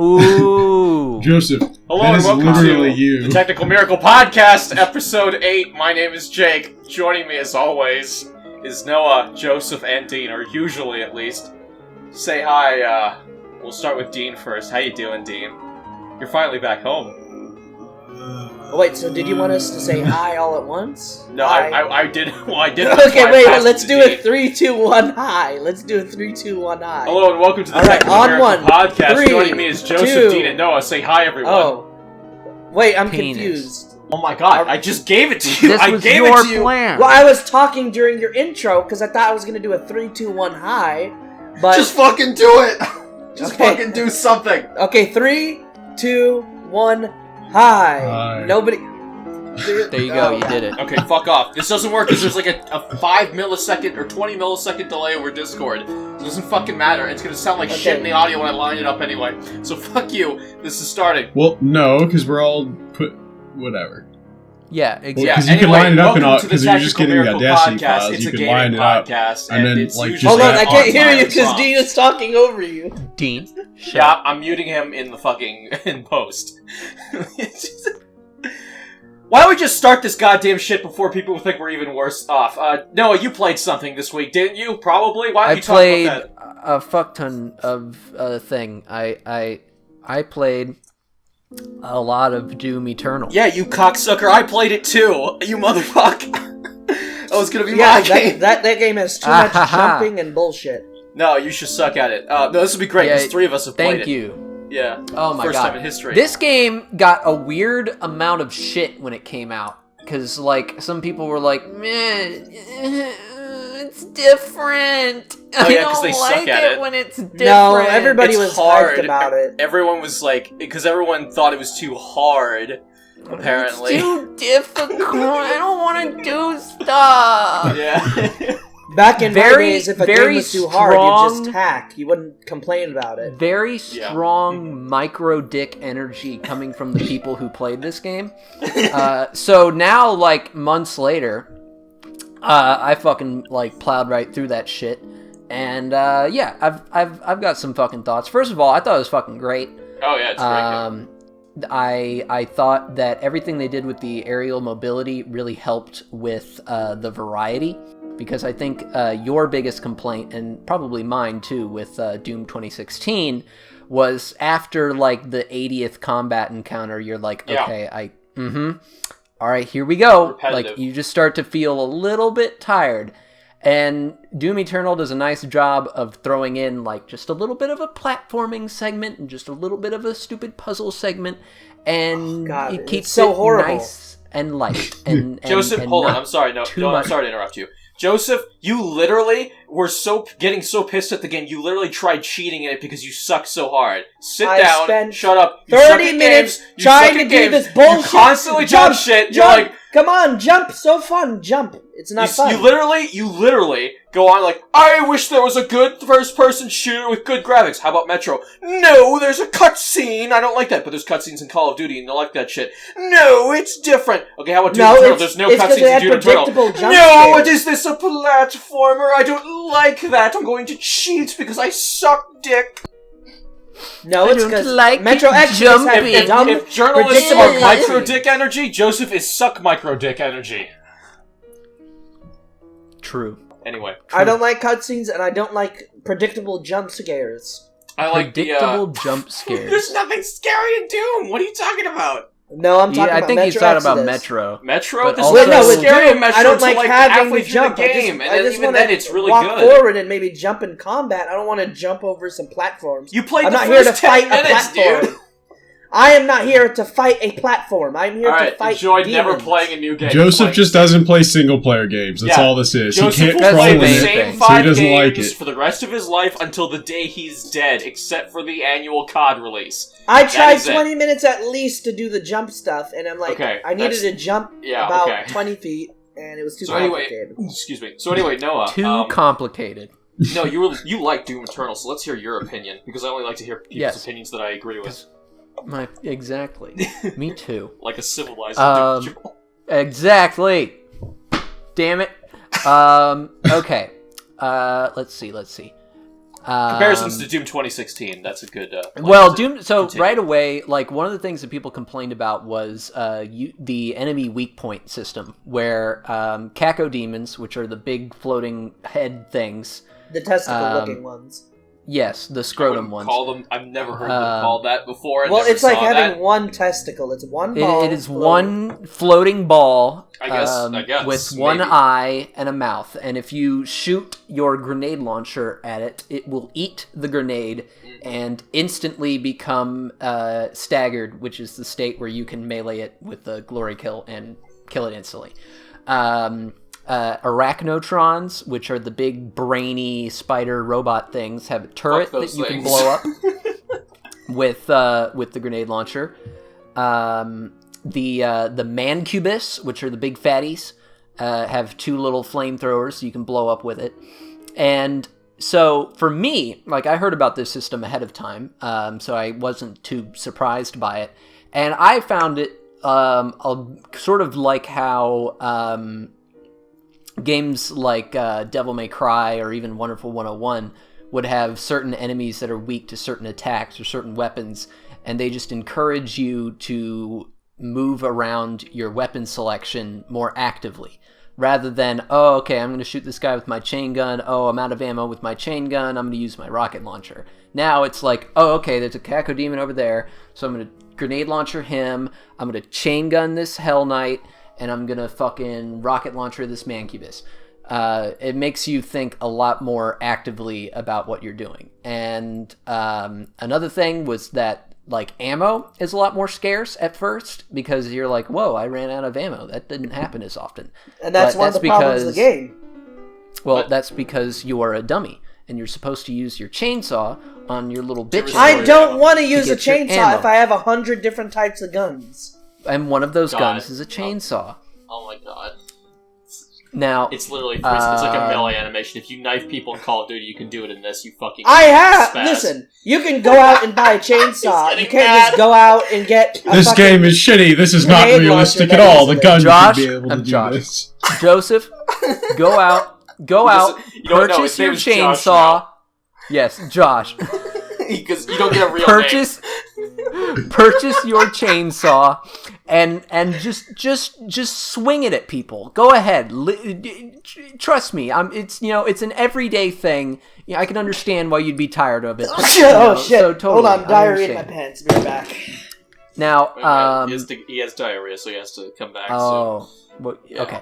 Ooh. Joseph. Hello and welcome to you. the Technical Miracle Podcast, Episode 8. My name is Jake. Joining me, as always, is Noah, Joseph, and Dean, or usually at least. Say hi, we'll start with Dean first. How you doing, Dean? You're finally back home. Wait, so did you want us to say hi all at once? No, I did. Well, I did. Okay, wait, let's do a 3, 2, 1 hi. Let's do a 3, 2, 1 hi. Hello and welcome to the Technical Miracle Podcast. Joining me is Joseph, Dean, and Noah. Say hi, everyone. Oh. Wait, I'm Penis. confused. Oh my god, I just gave it to you. This I was gave your it to you. plan. Well, I was talking during your intro because I thought I was going to do a 3, 2, 1 hi, but... Just fucking do it! Just fucking do something! Okay, 3, 2, 1 hi. Hi. Nobody... There you go, you did it. Okay, fuck off. This doesn't work because there's like a 5 millisecond or 20 millisecond delay over Discord. It doesn't fucking matter. It's gonna sound like shit in the audio when I line it up anyway. So fuck you. This is starting. Well, no, because we're all whatever. Yeah, exactly. Yeah, Because you can anyway, line it up and welcome all, to the because you're just Technical getting the Miracle Audacity Podcast. files. It's You a can gaming line it up. podcast, and then, it's like, usually just Hold on, add I can't on hear time you because songs. Dean is talking over you. Dean, shut Yeah, up. I'm muting him in the fucking in post. Why don't we just start this goddamn shit before people think we're even worse off? Noah, you played something this week, didn't you? Probably. Why don't I you talk played about that? a fuck ton of thing. I played a lot of Doom Eternal. Yeah, you cocksucker. I played it too. You motherfucker. That was gonna be Yeah, my game. that game has too much jumping and bullshit. No, you should suck at it. No, this would be great because Yeah, 3 of us have played Thank it. you. Yeah. Oh my First god. time in history. This game got a weird amount of shit when it came out. Because, like, some people were like, meh, it's different. Oh, yeah, I 'cause they don't suck like at it it. when it's different. No, everybody It's was hard. hyped about it. Everyone was like, because everyone thought it was too hard, apparently. It's too difficult. I don't want to do stuff. Yeah. Back in my Very- days, if a very game was too hard, strong- you'd just hack. You wouldn't complain about it. Very strong micro dick energy coming from the people who played this game. So now, like, months later, I fucking, like, plowed right through that shit. And, yeah, I've got some fucking thoughts. First of all, I thought it was fucking great. Oh, yeah, it's great. I thought that everything they did with the aerial mobility really helped with the variety, because I think your biggest complaint, and probably mine too, with Doom 2016 was after like the 80th combat encounter, you're like, okay, all right, here we go. Repetitive. Like, you just start to feel a little bit tired. And Doom Eternal does a nice job of throwing in, like, just a little bit of a platforming segment and just a little bit of a stupid puzzle segment, and God, it keeps it's so it horrible. nice and light. And Joseph, and hold on. not I'm sorry. No, too I'm much. sorry to interrupt you. Joseph, you literally were getting so pissed at the game, you literally tried cheating in it because you suck so hard. Sit I down, spent shut up. You 30 suck at minutes games, you trying suck to at do games, this bullshit. You constantly jump shit. You're like, come on, jump. So fun, jump. It's not fun. You literally go on like, I wish there was a good first-person shooter with good graphics. How about Metro? No, there's a cutscene. I don't like that, but there's cutscenes in Call of Duty, and I like that shit. No, it's different. Okay, how about Doom Eternal? There's no it's 'cause it cutscenes in had Doom Eternal. predictable jump No, scares. is this a platformer? I don't like that. I'm going to cheat because I suck dick. No, I it's don't because like Metro it Exodus jumping. had dumb, If journalists predictable are micro cutscenes. dick energy, Joseph is suck micro dick energy. True. Anyway, I don't like cutscenes, and I don't like predictable jump scares. I like Predictable the, jump scares. There's nothing scary in Doom. What are you talking about? No, I'm talking I about think Metro he's talking about Exodus. Metro. Metro? But There's also- nothing no, with scary Doom, in Metro I don't until, like like having halfway to through jump. the game, and I then just even wanna then it's really walk good. forward and maybe jump in combat. I don't want to jump over some platforms. You played I'm the not here to first 10 fight a minutes, platform. dude. I am not here to fight a platform. I'm here to Alright, fight enjoy demons. never playing a new game. Joseph Like, just doesn't play single-player games. That's Yeah. all this is. Joseph he can't will That's play troll the the in main same thing. it, so 5 he doesn't like games it. for the rest of his life until the day he's dead, except for the annual COD release. I That tried is it. 20 minutes at least to do the jump stuff, and I'm like, Okay, I needed that's- to jump yeah, about okay. 20 feet, and it was too So anyway, complicated. excuse me. So anyway, Noah, Too complicated. no, you like Doom Eternal, so let's hear your opinion, because I only like to hear people's Yes. opinions that I agree with. Exactly. Me too. Like a civilized individual. Exactly. Damn it. Okay. Let's see. Comparisons to Doom 2016. That's a good. Well, Doom. So continue. right away, like one of the things that people complained about was the enemy weak point system, where cacodemons, which are the big floating head things, The testicle-looking ones. yes, the scrotum ones. Call them. I've never heard them called that before. Well, never it's like saw having that. one testicle. It's one ball. It is one floating ball I guess, with one maybe. eye and a mouth. And if you shoot your grenade launcher at it, it will eat the grenade and instantly become staggered, which is the state where you can melee it with the glory kill and kill it instantly. Arachnotrons, which are the big brainy spider robot things, have a turret that you can blow up with the grenade launcher. The Mancubus, which are the big fatties, have two little flamethrowers you can blow up with it. And so for me, like I heard about this system ahead of time, so I wasn't too surprised by it. And I found it sort of like how games like Devil May Cry or even Wonderful 101 would have certain enemies that are weak to certain attacks or certain weapons, and they just encourage you to move around your weapon selection more actively. Rather than, oh, okay, I'm going to shoot this guy with my chain gun. Oh, I'm out of ammo with my chain gun. I'm going to use my rocket launcher. Now it's like, oh, okay, there's a cacodemon over there, so I'm going to grenade launcher him. I'm going to chain gun this Hell Knight, and I'm going to fucking rocket launcher this Mancubus. It makes you think a lot more actively about what you're doing. And another thing was that like ammo is a lot more scarce at first because you're like, whoa, I ran out of ammo. That didn't happen as often. And that's one of the problems of the game. Well, that's because you are a dummy and you're supposed to use your chainsaw on your little bitch. I don't want to use a get your chainsaw ammo. if I have 100 different types of guns. And one of those God. guns is a chainsaw. Oh my god. Now, It's literally it's like a melee animation. If you knife people in Call of Duty, you can do it in this. You fucking I have! spaz. Listen, you can go out and buy a chainsaw. He's You getting can't mad. just go out and get a This fucking- game is shitty. This is not grenade realistic launcher at all. that The gun Josh, should be able to I'm do Josh. this. Joseph, go out, You know what? No, purchase his your name is Josh chainsaw. Yes, Josh. Because you don't get a real Purchase your chainsaw and just swing it at people. Go ahead. Trust me. It's an everyday thing. You know, I can understand why you'd be tired of it. Oh shit! So totally, Hold on, I diarrhea in my understand. pants. Be right back. Now, name. He has diarrhea, so he has to come back oh, well, Yeah. okay.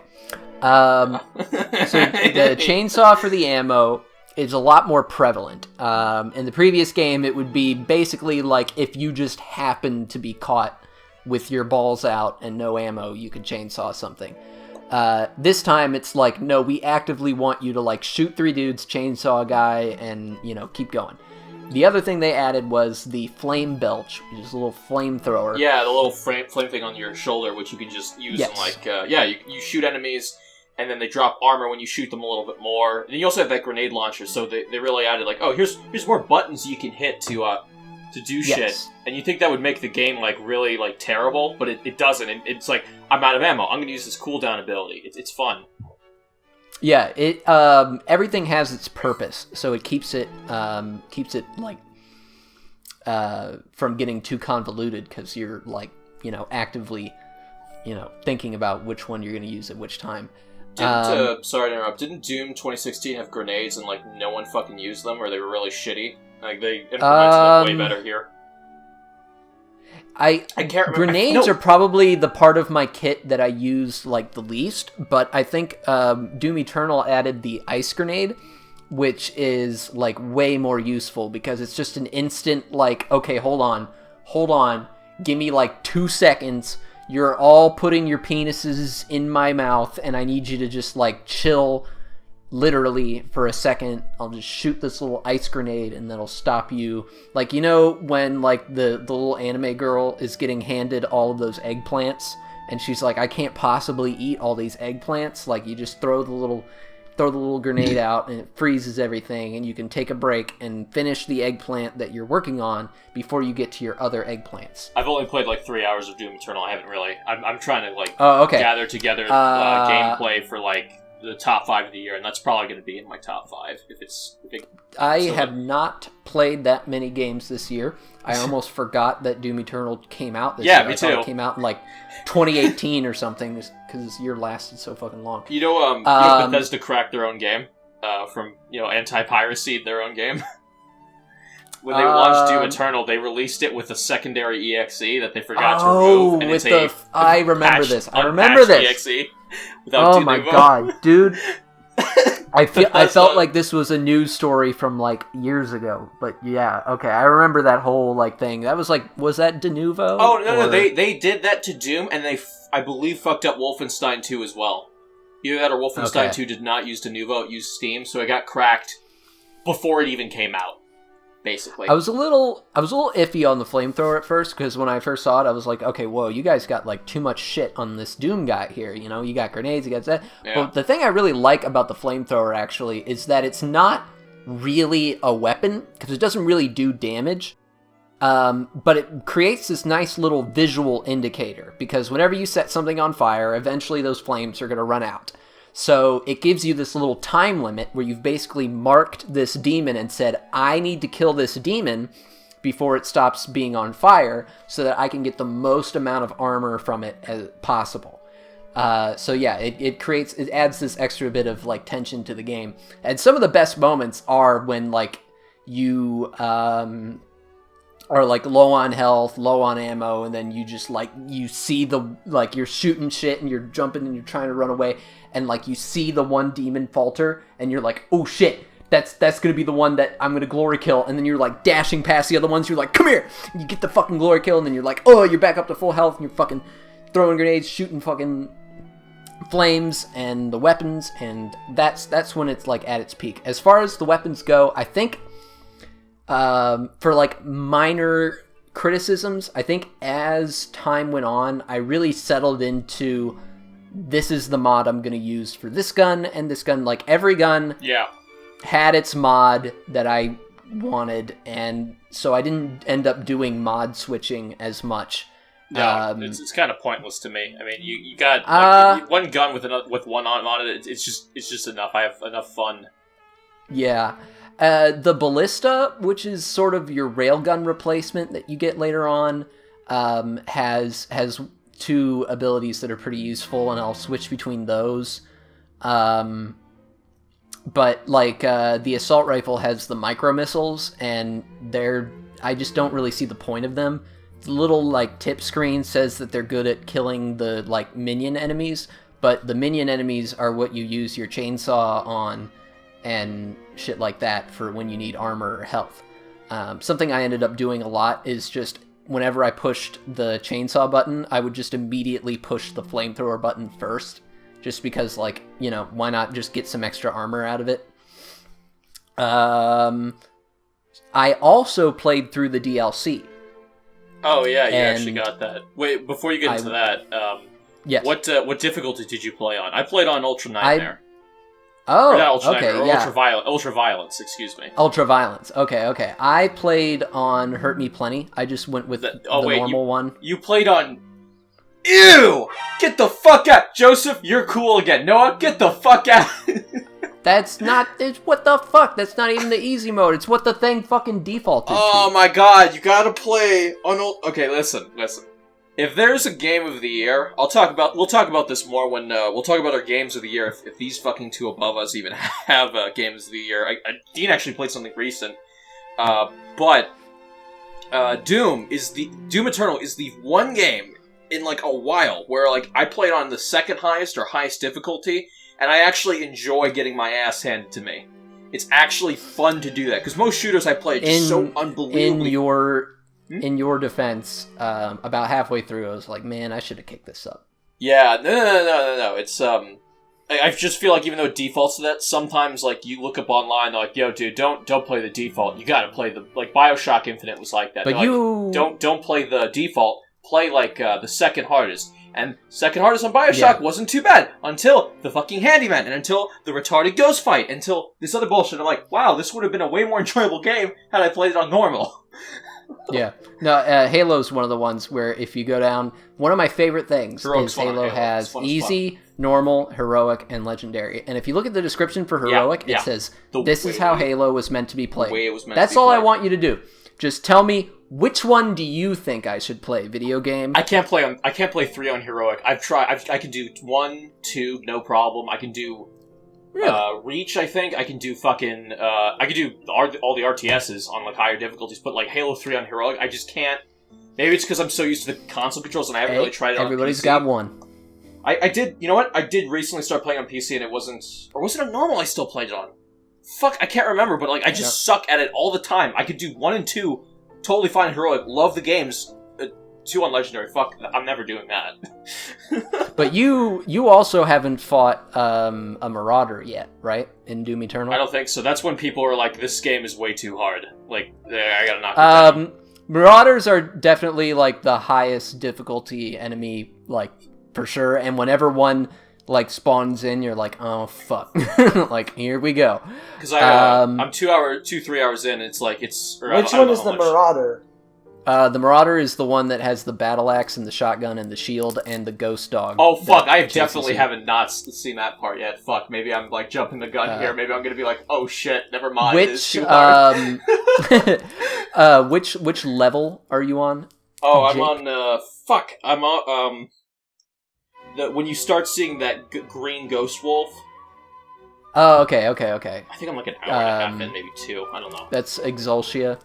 soon. So the chainsaw for the ammo is a lot more prevalent. In the previous game, it would be basically like if you just happened to be caught with your balls out and no ammo, you could chainsaw something. This time, it's like, no, we actively want you to like shoot three dudes, chainsaw a guy, and keep going. The other thing they added was the flame belch, which is a little flamethrower. Yeah, the little flame thing on your shoulder, which you can just use Yes. in like, you shoot enemies, and then they drop armor when you shoot them a little bit more. And you also have that grenade launcher, so they really added like, oh, here's more buttons you can hit to do shit. Yes. And you think that would make the game like really like terrible, but it doesn't. It's like, I'm out of ammo. I'm gonna use this cooldown ability. It's fun. Yeah, it everything has its purpose, so it keeps it like from getting too convoluted because you're like actively thinking about which one you're going to use at which time. Sorry to interrupt. Didn't Doom 2016 have grenades and like no one fucking used them, or they were really shitty? Like they implemented them way better here. I can't remember. Grenades No. are probably the part of my kit that I use like the least, but I think Doom Eternal added the ice grenade, which is like way more useful because it's just an instant like, okay, hold on, give me like 2 seconds. You're all putting your penises in my mouth, and I need you to just like chill. Literally for a second, I'll just shoot this little ice grenade and that'll stop you. Like, when like the little anime girl is getting handed all of those eggplants and she's like, I can't possibly eat all these eggplants. Like, you just throw the little grenade out and it freezes everything, and you can take a break and finish the eggplant that you're working on before you get to your other eggplants. I've only played like 3 hours of Doom Eternal. I haven't really. I'm trying to like Oh, okay. gather together gameplay for like the top 5 of the year, and that's probably going to be in my top 5 I have not played that many games this year. I almost forgot that Doom Eternal came out this year. Yeah, me I thought too. It came out in like 2018 or something, because this year lasted so fucking long. You know, Bethesda cracked their own game from anti-piracy in their own game. When they launched Doom Eternal, they released it with a secondary EXE that they forgot to remove. And I remember this. EXE without oh my god, dude! I felt like this was a news story from like years ago, but yeah, okay, I remember that whole like thing. That was that Denuvo? Oh no, they did that to Doom, and I believe fucked up Wolfenstein 2 as well. Either that or Wolfenstein 2 did not use Denuvo; it used Steam, so it got cracked before it even came out. Basically, I was a little iffy on the Flamethrower at first, because when I first saw it, I was like, okay, whoa, you guys got like too much shit on this Doom guy here. You got grenades, you got that. Yeah. But the thing I really like about the Flamethrower actually is that it's not really a weapon, because it doesn't really do damage. But it creates this nice little visual indicator, because whenever you set something on fire, eventually those flames are going to run out. So it gives you this little time limit where you've basically marked this demon and said, I need to kill this demon before it stops being on fire so that I can get the most amount of armor from it as possible. So yeah, it adds this extra bit of like tension to the game. And some of the best moments are when like you are like low on health, low on ammo, and then you just like you see you're shooting shit and you're jumping and you're trying to run away, and like you see the one demon falter and you're like, oh shit, that's gonna be the one that I'm gonna glory kill, and then you're like dashing past the other ones, you're like, come here, and you get the fucking glory kill, and then you're like, oh, you're back up to full health, and you're fucking throwing grenades, shooting fucking flames and the weapons, and that's when it's like at its peak. As far as the weapons go, I think for like minor criticisms, I think as time went on, I really settled into this is the mod I'm going to use for this gun and this gun. Like every gun had its mod that I wanted, and so I didn't end up doing mod switching as much. No, it's kind of pointless to me. I mean, you got like, one gun with one on it. It's just enough. I have enough fun. Yeah. The ballista, which is sort of your railgun replacement that you get later on, has two abilities that are pretty useful, and I'll switch between those. But like the assault rifle has the micro missiles, and I just don't really see the point of them. The little like tip screen says that they're good at killing the like minion enemies, but the minion enemies are what you use your chainsaw on and shit like that for when you need armor or health. Something I ended up doing a lot is just whenever I pushed the chainsaw button, I would just immediately push the flamethrower button first, just because, like, why not just get some extra armor out of it? I also played through the DLC. Oh yeah, you actually got that. Wait, before you get into that, yes. What difficulty did you play on? I played on Ultra Nightmare. Ultra Violence, excuse me. Ultra Violence, okay. I played on Hurt Me Plenty. I just went with the normal one. You played on... Ew! Get the fuck out! Joseph, you're cool again. Noah, get the fuck out! That's not... what the fuck? That's not even the easy mode. It's what the thing fucking defaulted to. Oh my god, you gotta play on... Okay, listen. If there's a game of the year, we'll talk about this more when, we'll talk about our games of the year if these fucking two above us even have, games of the year. Dean actually played something recent. But Doom Eternal is the one game in, like, a while where, like, I played on the second highest or highest difficulty, and I actually enjoy getting my ass handed to me. It's actually fun to do that, because most shooters I play are just so unbelievably... In your defense, about halfway through, I was like, man, I should have kicked this up. Yeah, no. It's, I just feel like even though it defaults to that, sometimes, like, you look up online, they're like, yo, dude, don't play the default. You gotta play like, BioShock Infinite was like that. But like, don't play the default. Play, like, the second hardest. And second hardest on BioShock wasn't too bad until the fucking handyman and until the retarded ghost fight, until this other bullshit. I'm like, wow, this would have been a way more enjoyable game had I played it on normal. Yeah. No, Halo's one of the ones where if you go down, one of my favorite things Heroic's is fun on Halo Halo. It's has fun as easy, normal, heroic, and legendary. And if you look at the description for heroic, yeah. it says, The this is way- how Halo was meant to be played. the way it was meant That's to be all I played. want you to do. Just tell me, which one do you think I should play? Video game? I can't play 3 on heroic. I've tried. I can do 1, 2, no problem. I can do Really? Reach. I think I can do fucking. I can do all the RTSs on like higher difficulties, but like Halo 3 on heroic, I just can't. Maybe it's because I'm so used to the console controls and I haven't really tried it on Everybody's PC. got one. I did. You know what? I did recently start playing on PC, and it wasn't. Or was it on normal? I still played it on. Fuck, I can't remember. But like, I just suck at it all the time. I could do 1 and 2 totally fine on heroic. Love the games. 2 on legendary. Fuck, I'm never doing that. But you also haven't fought a Marauder yet, right? In Doom Eternal? I don't think so. That's when people are like, "This game is way too hard." Like, I gotta knock it down. Marauders are definitely like the highest difficulty enemy, like for sure. And whenever one like spawns in, you're like, oh fuck, like here we go. Because I'm 3 hours in. It's like it's. Or Which I don't one know is how the much. Marauder? The Marauder is the one that has the battle axe and the shotgun and the shield and the ghost dog. Oh fuck! that I chases definitely you. haven't not seen that part yet. Fuck! Maybe I'm like jumping the gun here. Maybe I'm gonna be like, oh shit, never mind. It's Which too hard. which level are you on? Oh, I'm Jake? on. Fuck! I'm on. When you start seeing that green ghost wolf, Oh, okay. I think I'm like an hour and a half in, maybe 2. I don't know. That's Exultia,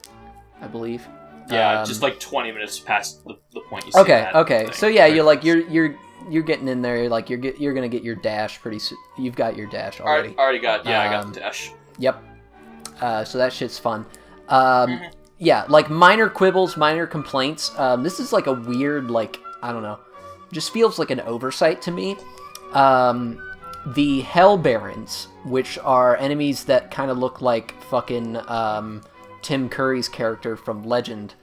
I believe. Yeah, just like 20 minutes past the point you see that Okay. thing. So yeah, you're getting in there. Like you're gonna get your dash pretty soon. You've got your dash already. I got the dash. Yep. So that shit's fun. Yeah, like minor quibbles, minor complaints. This is like a weird, like, I don't know, just feels like an oversight to me. The Hell Barons, which are enemies that kind of look like fucking Tim Curry's character from Legend.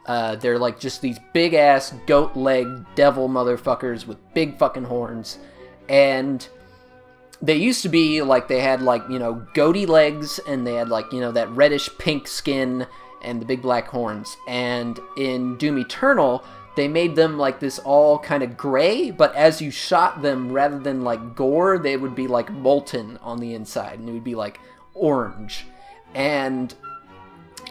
They're like just these big ass goat leg devil motherfuckers with big fucking horns. And they used to be like, they had like, you know, goatee legs, and they had like, you know, that reddish pink skin and the big black horns. And in Doom Eternal, they made them like this all kind of gray, but as you shot them, rather than like gore, they would be like molten on the inside, and it would be like orange. And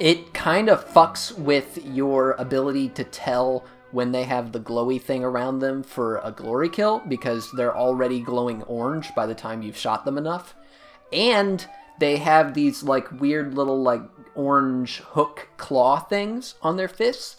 it kind of fucks with your ability to tell when they have the glowy thing around them for a glory kill, because they're already glowing orange by the time you've shot them enough. And they have these like weird little like orange hook claw things on their fists.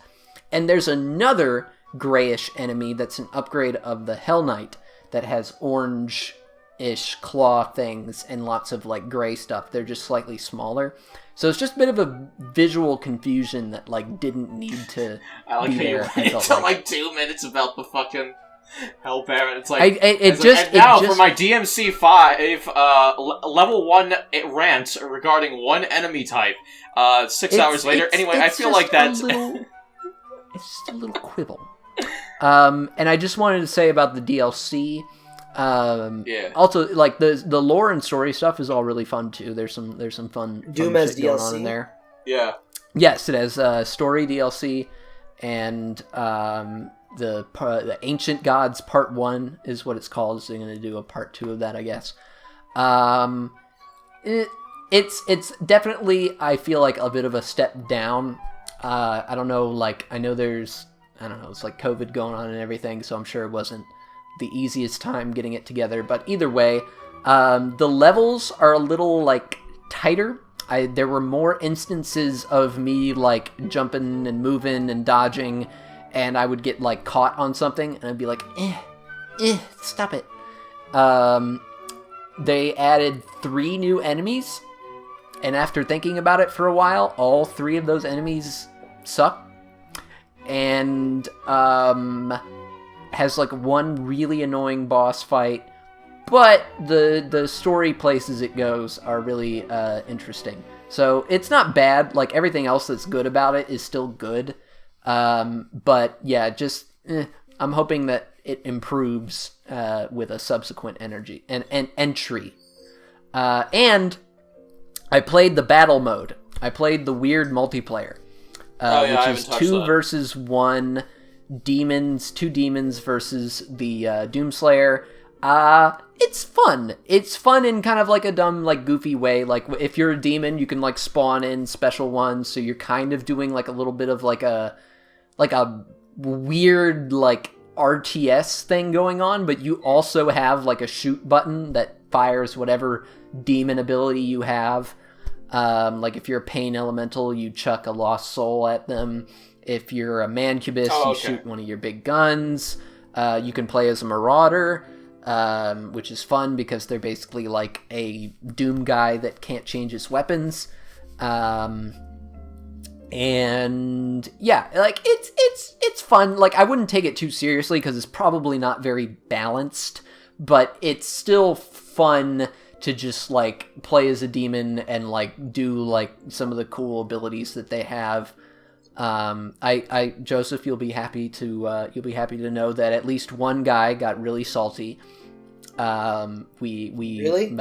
And there's another grayish enemy that's an upgrade of the Hell Knight that has orange-ish claw things and lots of like gray stuff. They're just slightly smaller. So it's just a bit of a visual confusion that like didn't need to I like be how you there. wait until like 2 minutes about the fucking Hell Baron. It's like for my DMC 5 level 1 rant regarding one enemy type. 6 hours later. Anyway, I feel like that's. It's just a little quibble. And I just wanted to say about the DLC. Yeah. Also, like the lore and story stuff is all really fun too. There's some fun Doom shit has going DLC? on in there. Yeah. Yes, it has story DLC, and the Ancient Gods Part 1 is what it's called. So they're going to do a Part 2 of that, I guess. It's definitely, I feel like, a bit of a step down. I don't know, like, I know there's, I don't know, it's like COVID going on and everything, so I'm sure it wasn't the easiest time getting it together. But either way, the levels are a little, like, tighter. There were more instances of me, like, jumping and moving and dodging, and I would get, like, caught on something, and I'd be like, stop it. They added 3 new enemies, and after thinking about it for a while, all 3 of those enemies suck. And has like one really annoying boss fight, but the story places it goes are really interesting. So it's not bad. Like everything else that's good about it is still good. But yeah, just I'm hoping that it improves with a subsequent entry. And I played the battle mode. I played the weird multiplayer. I which haven't is touched 2 that. versus 1 demons, 2 demons versus the Doomslayer. It's fun. It's fun in kind of like a dumb, like goofy way. Like if you're a demon, you can like spawn in special ones, so you're kind of doing like a little bit of like a weird like RTS thing going on, but you also have like a shoot button that fires whatever demon ability you have. Like if you're a pain elemental, you chuck a lost soul at them. If you're a mancubus, you shoot one of your big guns. You can play as a marauder, which is fun because they're basically like a Doom guy that can't change his weapons. And yeah, like it's fun. Like I wouldn't take it too seriously because it's probably not very balanced, but it's still fun to just like play as a demon and like do like some of the cool abilities that they have. Joseph, you'll be happy to know that at least one guy got really salty. Really?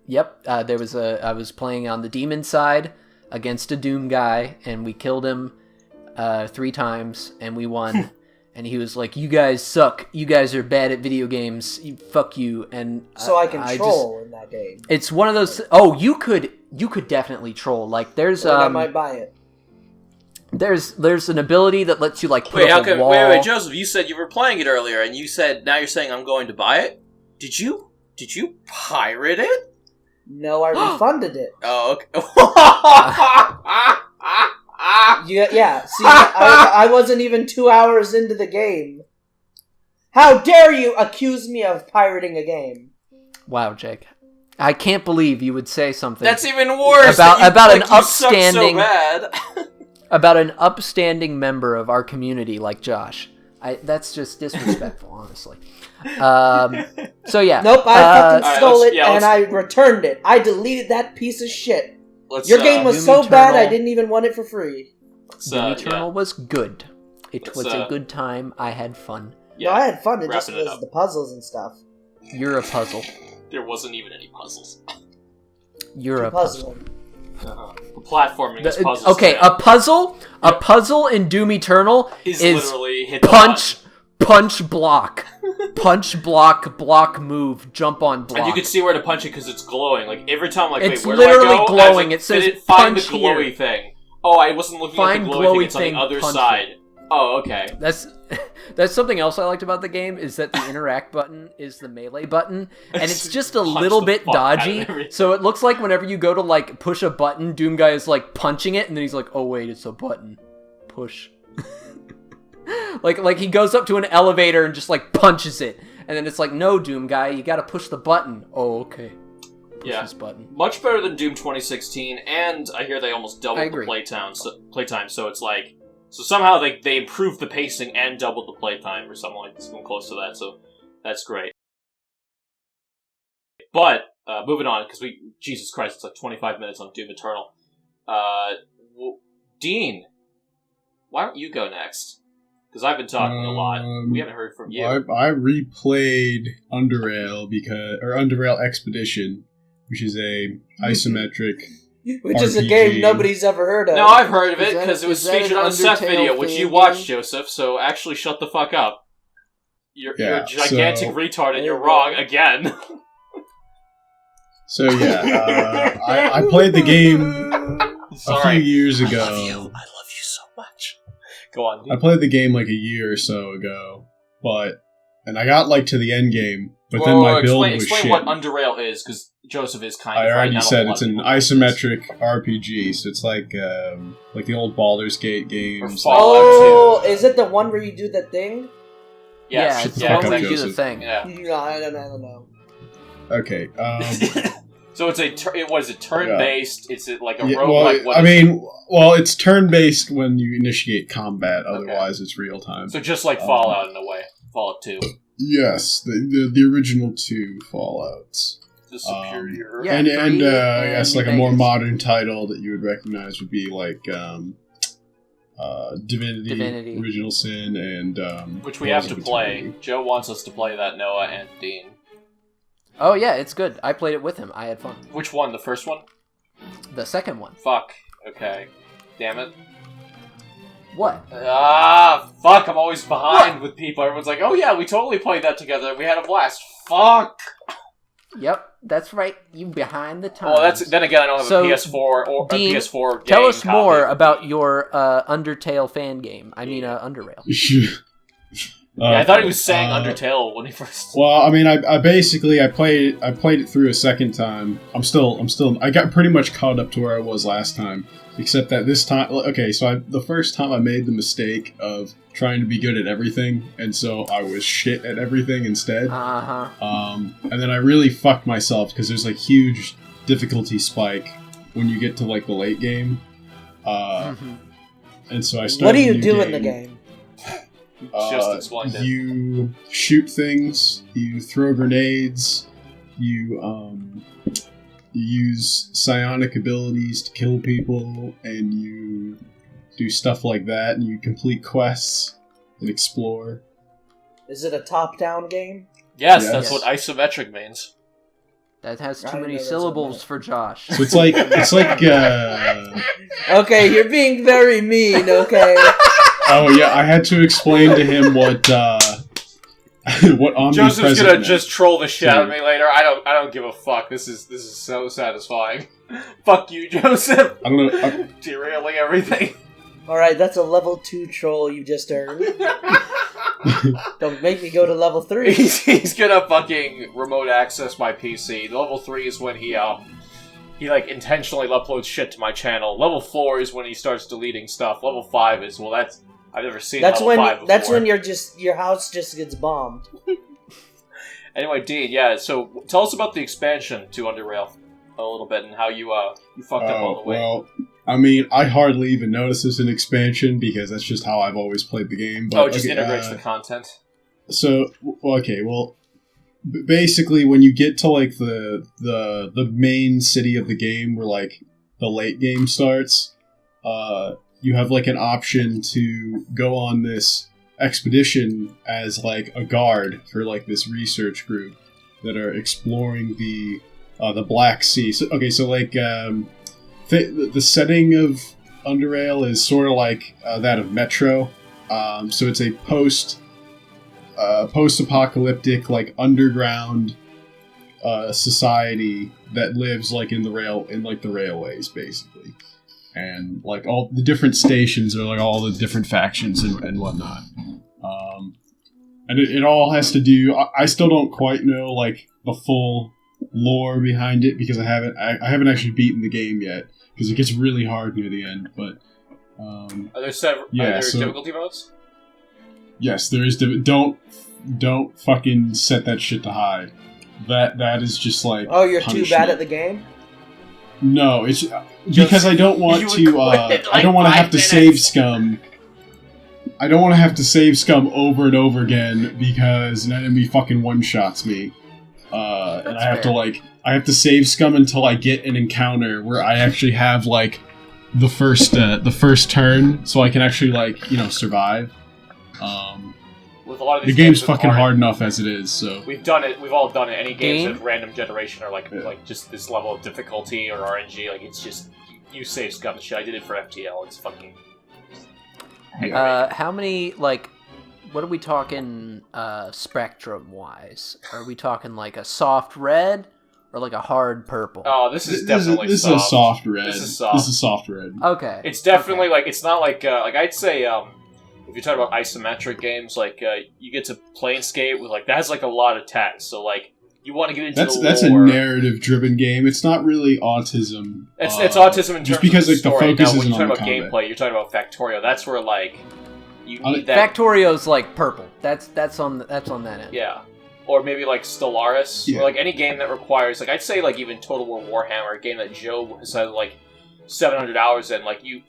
Yep. I was playing on the demon side against a Doom guy, and we killed him 3 times, and we won. And he was like, "You guys suck. You guys are bad at video games. Fuck you." And so I can troll in that game. It's one of those. Oh, you could definitely troll. Like there's I might buy it. There's an ability that lets you like put up a wall. Wait, Joseph, you said you were playing it earlier, and you said now you're saying I'm going to buy it. Did you pirate it? No, I refunded it. Oh, okay. Yeah. See, I wasn't even 2 hours into the game. How dare you accuse me of pirating a game? Wow, Jake. I can't believe you would say something. That's even worse. About an upstanding, so bad. about an upstanding member of our community like Josh. That's just disrespectful, honestly. So yeah. Nope, I fucking stole it and I returned it. I deleted that piece of shit. Your game was so bad I didn't even want it for free. Doom Eternal was good. It was a good time. I had fun. Yeah, no, I had fun. It just was the puzzles and stuff. You're a puzzle. There wasn't even any puzzles. You're a puzzle. The platforming is puzzles. Okay, today. A puzzle in Doom Eternal is literally hit punch, block. Punch, block, move, jump on block. And you can see where to punch it because it's glowing. Like, every time, like, it's wait, where literally do I go? glowing. It says find punch the glowy here. thing. Oh, I wasn't looking at the glowy thing. It's on the other side. It. Oh, okay. That's something else I liked about the game, is that the interact button is the melee button, and it's just a little bit dodgy, so it looks like whenever you go to, like, push a button, Doom Guy is, like, punching it, and then he's like, oh, wait, it's a button. Push. like he goes up to an elevator and just, like, punches it, and then it's like, no, Doom Guy, you gotta push the button. Oh, okay. Push this button. Much better than Doom 2016, and I hear they almost doubled the playtime, so it's like... So somehow they improved the pacing and doubled the playtime or something like something close to that, so that's great. But, moving on, because Jesus Christ, it's like 25 minutes on Doom Eternal. Dean, why don't you go next? Because I've been talking a lot. We haven't heard from you. I replayed Underrail Expedition, which is a isometric Which RPG. is a game nobody's ever heard of. No, I've heard of it, because it was featured on a Seth video, which you watched, Joseph, so actually shut the fuck up. You're a gigantic retard, and you're wrong again. So yeah, I played the game a few years ago. I love you so much. Go on. Dude. I played the game like a year or so ago, and I got like to the end game, but then my build was shit. Explain what Underrail is, because Joseph is kind of... I already said it's an isometric RPG, so it's like the old Baldur's Gate games. Oh, is it the one where you do the thing? Yeah, it's the one where you do the thing. Yeah. No, I don't know. Okay. So it's turn-based? It's like a roguelike? It's turn-based when you initiate combat. Otherwise, it's real-time. So just like Fallout in a way. Fallout 2. Yes, the original 2 Fallouts. The superior. I guess like a more modern title that you would recognize would be like Divinity, Original Sin, and which we have to play. Joe wants us to play that, Noah and Dean. Oh yeah, it's good. I played it with him. I had fun. Which one? The first one? The second one. Fuck. Okay. Damn it. What? Fuck, I'm always behind with people. Everyone's like, oh yeah, we totally played that together. We had a blast. Fuck. Yep, that's right. You behind the times. Well, then again, I don't have a PS4 or Dean, a PS4 game. Tell us copy. more about your Undertale fan game. I mean, Underrail. Yeah, I thought he was saying Undertale when he first. Well, I mean, I played it through a second time. I got pretty much caught up to where I was last time, except that this time, okay, so the first time I made the mistake of trying to be good at everything, and so I was shit at everything instead. And then I really fucked myself because there's like huge difficulty spike when you get to like the late game. And so I started. What do you do in the game? Just explained it. You shoot things, you throw grenades, you use psionic abilities to kill people, and you do stuff like that, and you complete quests and explore. Is it a top-down game? Yes, that's what isometric means. That has too many syllables for Josh. So it's like Okay, you're being very mean, okay? Oh yeah, I had to explain to him what omnipresent Joseph's gonna meant. just troll the shit out of me later. I don't give a fuck. This is so satisfying. Fuck you, Joseph. I don't know. Derailing everything. Alright, that's a level 2 troll you just earned. Don't make me go to level 3. He's gonna fucking remote access my PC. Level 3 is when he like intentionally uploads shit to my channel. Level 4 is when he starts deleting stuff. Level 5 is I've never seen level 5 before. That's when your house just gets bombed. Anyway, Dean, yeah, so tell us about the expansion to Underrail a little bit and how you fucked up all the way. Well, I mean, I hardly even notice this an expansion because that's just how I've always played the game. But, it just integrates the content. So, basically, when you get to like the main city of the game, where like the late game starts, you have like an option to go on this expedition as like a guard for like this research group that are exploring the Black Sea. So, the setting of Underrail is sort of like that of Metro. So it's a post-apocalyptic, like underground society that lives like in the railways, basically, and like all the different stations are like all the different factions and whatnot. And it all has to do. I still don't quite know like the full lore behind it because I haven't actually beaten the game yet because it gets really hard near the end. But are there difficulty modes? Yes, there is. Don't fucking set that shit to high. That is just like. Oh, you're punishment. too bad at the game? No, it's because I don't want to. I don't want to have to save scum. I don't want to have to save scum over and over again because an enemy fucking one-shots me. And I have to save scum until I get an encounter where I actually have like the first turn, so I can actually survive. With a lot of the these game's fucking hard enough as it is, so we've all done it. Any games with random generation are like just this level of difficulty or RNG, like it's just you save scum shit. I did it for FTL. It's fucking. How many what are we talking spectrum wise? Are we talking like a soft red or like a hard purple? Oh, this is definitely this soft. is a soft red. This is soft. This is soft red. Okay. It's definitely it's not like I'd say if you're talking about isometric games, you get to Planescape with that has a lot of text, so you want to get into the lore. That's a narrative-driven game. It's not really autism. It's autism in terms just because of the story. the focus now, when isn't you're on talking the about combat. gameplay, you're talking about Factorio. That's where you need that. Factorio's purple. That's on that end. Yeah, or maybe Stellaris, or any game that requires I'd say even Total War Warhammer, a game that Joe has had 700 hours in. You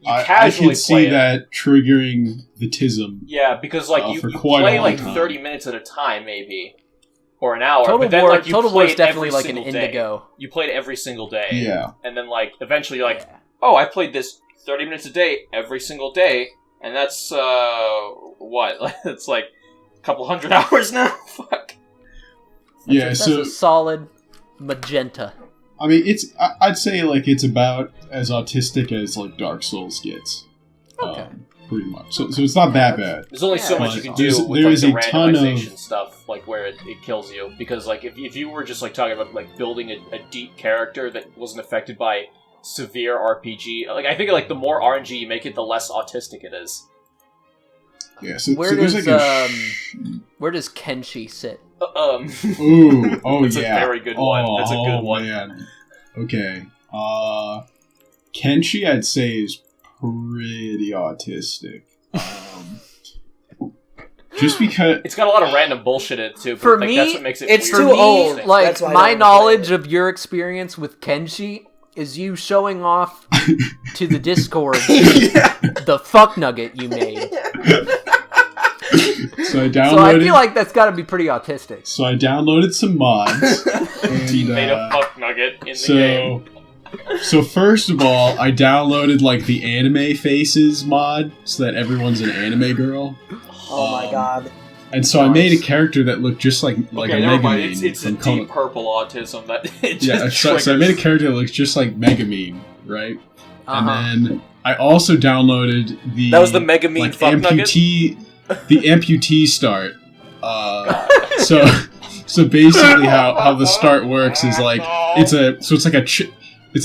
casually I could see that triggering the tism. Yeah, because you play 30 minutes at a time, maybe. Or an hour, Total but then War, you Total play War is it definitely every an single indigo. day. You played every single day. Yeah. And then eventually you're oh, I played this 30 minutes a day every single day, and that's what? It's a couple hundred hours now? Fuck. That's a solid magenta. I mean, I'd say it's about as autistic as Dark Souls gets. Okay. pretty much. So it's not that bad. There's only so much you can do with there is the a ton randomization of stuff, like where it kills you. Because like if you were just like talking about like building a deep character that wasn't affected by severe RPG, like I think like the more RNG you make it, the less autistic it is. Yeah. So Where there's does like where does Kenshi sit? Ooh, oh That's yeah, a very good one. That's a good one. Man. Okay. Kenshi, I'd say, is pretty autistic. Just because It's got a lot of random bullshit in it too. But For like, me, that's what makes it it's weird. too old. Like, That's why I my don't knowledge play it. of your experience with Kenshi is you showing off to the Discord the fuck nugget you made. so I downloaded. So I feel like that's got to be pretty autistic. So I downloaded some mods. He and, made a fuck nugget in the game. So first of all, I downloaded like the anime faces mod, so that everyone's an anime girl. Oh my god. And so I made a character that looked just like Okay, a never mind. Megumin It's a from deep Kono. purple autism that it just Yeah, so I made a character that looks just like Megumin, right? And then I also downloaded the That was the Megumin like fuck nugget? the amputee start. So basically how the start works is like it's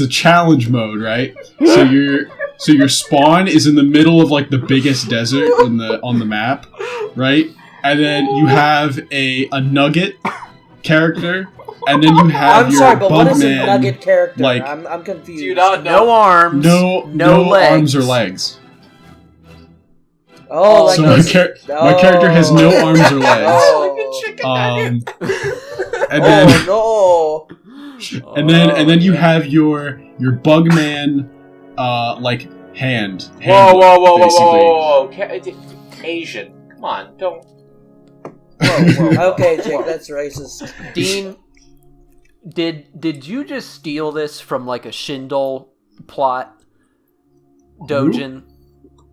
a challenge mode, right? So your spawn is in the middle of like the biggest desert on the map, right? And then you have a nugget character, and then you have I'm your sorry, but what is a Bugman, nugget character? like- I'm confused. Do you not know? No arms, no legs. arms or legs. Oh, like So this. my character has no arms or legs. Oh. And then Oh and then you have your Bugman like hand. Whoa, basically. Asian. Come on, don't. no! Okay, Jake, that's racist. Dean, did you just steal this from like a Shindle plot? Dojin?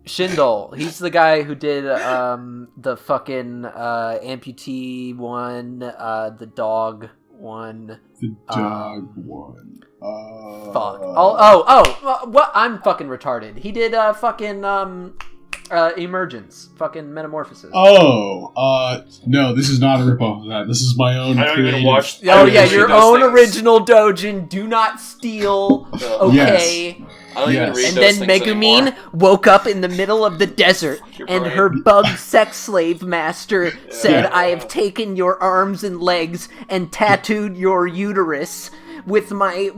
Shindle. He's the guy who did the fucking amputee one, the dog one. The dog one. Fuck. Oh, what? I'm fucking retarded. He did fucking Emergence. Fucking Metamorphosis. No, this is not a ripoff of that. This is my own I don't even creative. watch. I Oh don't yeah, even your read those own things. original Dojin. Do not steal. Okay. I don't even read And those then things Megumin anymore. woke up in the middle of the desert, Your and brain. her bug sex slave master said, "I have taken your arms and legs and tattooed your uterus with my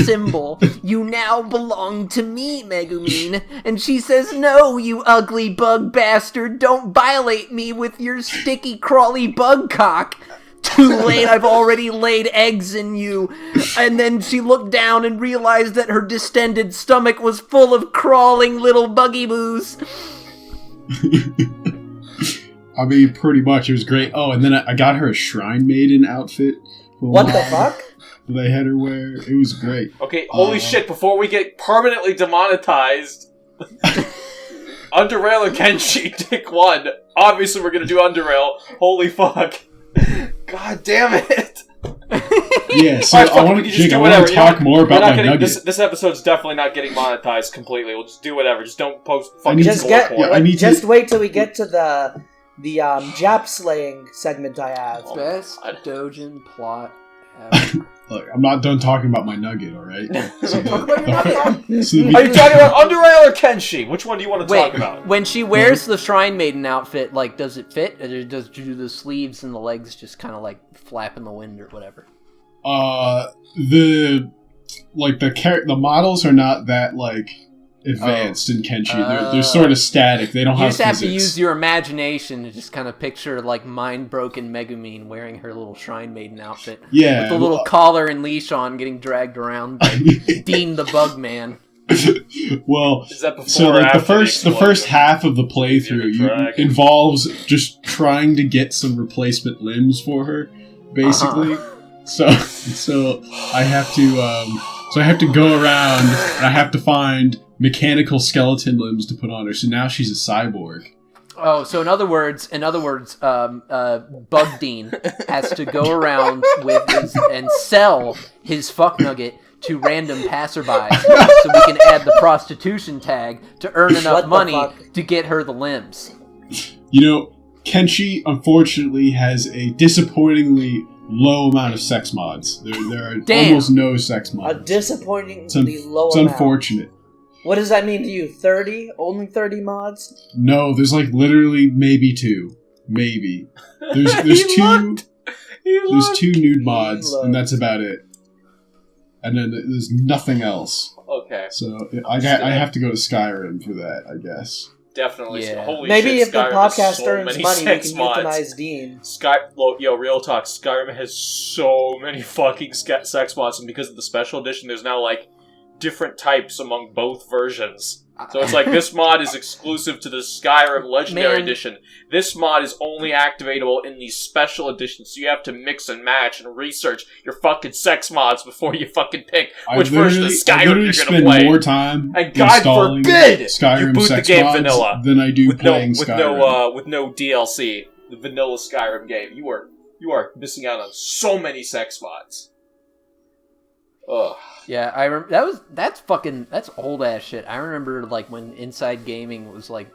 symbol. You now belong to me, Megumin." And she says, "No, you ugly bug bastard! Don't violate me with your sticky, crawly bug cock." Too late, I've already laid eggs in you. And then she looked down and realized that her distended stomach was full of crawling little buggy boos. I mean, pretty much. It was great. Oh, and then I got her a Shrine Maiden outfit. What the fuck? They had her wear. It was great. Okay, holy shit! Before we get permanently demonetized, Underrail or Kenshi, pick one. Obviously, we're gonna do Underrail. Holy fuck! God damn it! Yeah, so Alright, fuck I it, want we to can just do talk whatever. You know what? more about We're not my getting, nugget. this episode's definitely not getting monetized completely. We'll just do whatever. Just don't post fucking need Just to- get. Yeah, I need just to- wait till we get to the Jap slaying segment I have. Oh, Best God. Dojin plot ever. Look, I'm not done talking about my nugget, alright? So Are you the- talking about Underrail or Kenshi? Which one do you want to Wait, talk about? when she wears the Shrine Maiden outfit, like, does it fit? Or does do the sleeves and the legs just kind of like flap in the wind or whatever? the models are not that like advanced in Kenshi. They're sort of static. They don't You have just have physics. to use your imagination to just kind of picture like mind-broken Megumin wearing her little Shrine Maiden outfit. Yeah, With the little collar and leash on, getting dragged around by Dean the Bug Man. well, Is that before so or like the after first explosion? half of the playthrough Drag. involves just trying to get some replacement limbs for her, basically. So I have to go around and I have to find mechanical skeleton limbs to put on her. So now she's a cyborg. Oh, so in other words, Bug Dean has to go around with and sell his fuck nugget to random passerbys so we can add the prostitution tag to earn enough money to get her the limbs. You know, Kenshi, unfortunately, has a disappointingly low amount of sex mods. There are almost no sex mods. A disappointingly low it's amount. Unfortunate. What does that mean to you? 30? Only 30 mods? No, there's like literally maybe 2. Maybe. There's two. There's 2 nude mods, and that's about it. And then there's nothing else. Okay. So I have to go to Skyrim for that, I guess. Definitely. Yeah. Holy Maybe shit, if the Skyrim podcast has so earns many money, we sex can mods. euthanize Dean. Real talk. Skyrim has so many fucking sex mods, and because of the special edition, there's now like different types among both versions. So it's like this mod is exclusive to the Skyrim Legendary Edition. This mod is only activatable in these special editions, so you have to mix and match and research your fucking sex mods before you fucking pick which version of Skyrim you're gonna play. More time and God forbid Skyrim you boot the sex game mods vanilla than I do playing Skyrim. with no DLC. The vanilla Skyrim game. You are missing out on so many sex mods. Ugh. Yeah, that's old ass shit. I remember like when Inside Gaming was like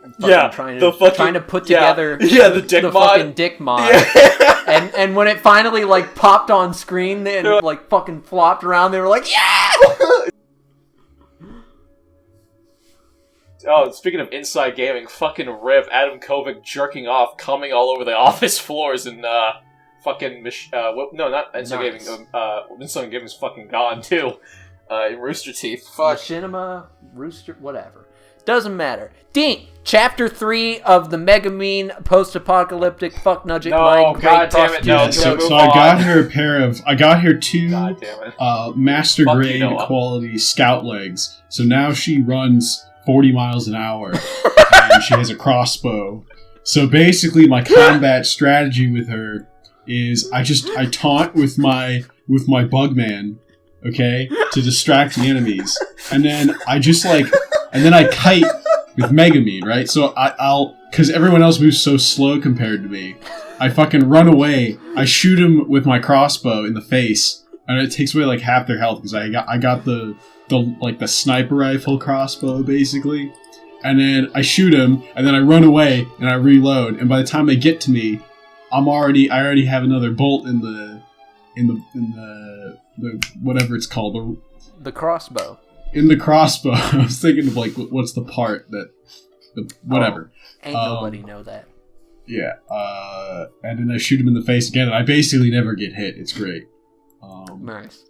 trying to put together the dick the mod. fucking dick mod. Yeah. and when it finally like popped on screen and like fucking flopped around, they were like, yeah. Oh, speaking of Inside Gaming, fucking rip Adam Kovic jerking off, coming all over the office floors and fucking not Inside Gaming. Inside Gaming's fucking gone too. In Rooster Teeth. Fuck. Machinima, Rooster, whatever. Doesn't matter. Dean, Chapter 3 of the Megumin post-apocalyptic fuck nugget mind God damn it, no. So I got her 2 master grade quality scout legs. So now she runs 40 miles an hour and she has a crossbow. So basically my combat strategy with her is I taunt with my Bugman, okay, to distract the enemies, and then I kite with Megumin, right? So I'll because everyone else moves so slow compared to me, I fucking run away. I shoot him with my crossbow in the face, and it takes away like half their health because I got the sniper rifle crossbow basically, and then I shoot him, and then I run away and I reload, and by the time they get to me, I already have another bolt in the whatever it's called, the crossbow. In the crossbow. I was thinking of like what's the part that whatever. Ain't nobody know that. Yeah. And then I shoot him in the face again, and I basically never get hit. It's great. Nice.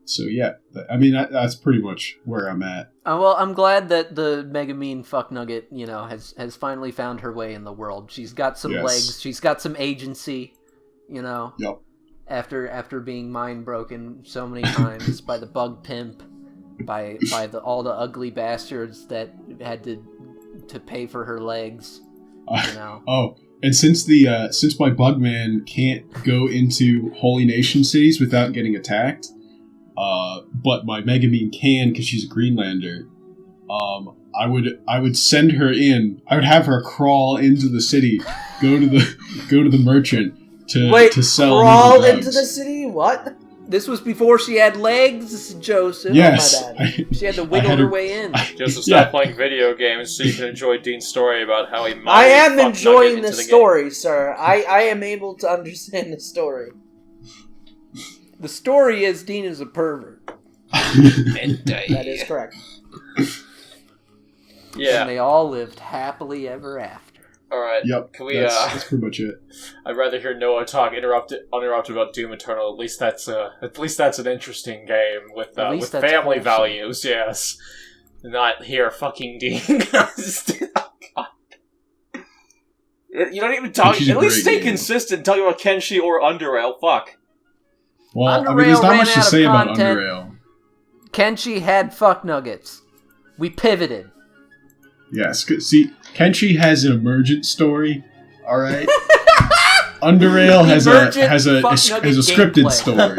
So yeah, I mean that's pretty much where I'm at. Well, I'm glad that the Megumin fuck nugget, has finally found her way in the world. She's got some legs. She's got some agency. Yep. After being mind broken so many times by the bug pimp, by all the ugly bastards that had to pay for her legs. Oh, and since my Bugman can't go into Holy Nation cities without getting attacked, but my Megumin can because she's a Greenlander. I would send her in. I would have her crawl into the city, go to the merchant to sell. Crawl into the city? What? This was before she had legs, Joseph. Yes. Oh, my bad. She had to wiggle her way in. Joseph, stop playing video games so you can enjoy Dean's story about how he might. I am enjoying the story, sir. I am able to understand the story. The story is Dean is a pervert. That is correct. Yeah. And they all lived happily ever after. Alright. Yep. Can we, that's pretty much it. I'd rather hear Noah talk uninterrupted about Doom Eternal. At least that's an interesting game with family values, yes. Not here fucking Dean. You don't even talk. At least stay consistent talking about Kenshi or Underrail. Fuck. Well, Underrail, there's not much to say about Underrail. Kenshi had fuck nuggets. We pivoted. Yes. See, Kenshi has an emergent story. All right. Underrail has a scripted story.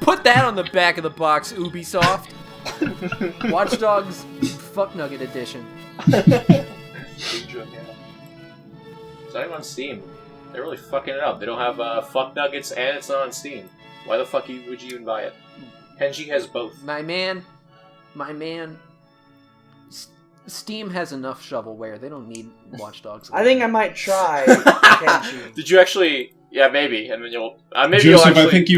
Put that on the back of the box, Ubisoft. Watch Dogs Fuck Nugget Edition. It's not even on Steam. They're really fucking it up. They don't have Fuck Nuggets and it's not on Steam. Why the fuck would you even buy it? Kenshi has both. My man, Steam has enough shovelware. They don't need Watch Dogs. I think I might try Kenshi. Did you actually? Yeah, maybe. And then you'll maybe Joseph, you'll actually. I think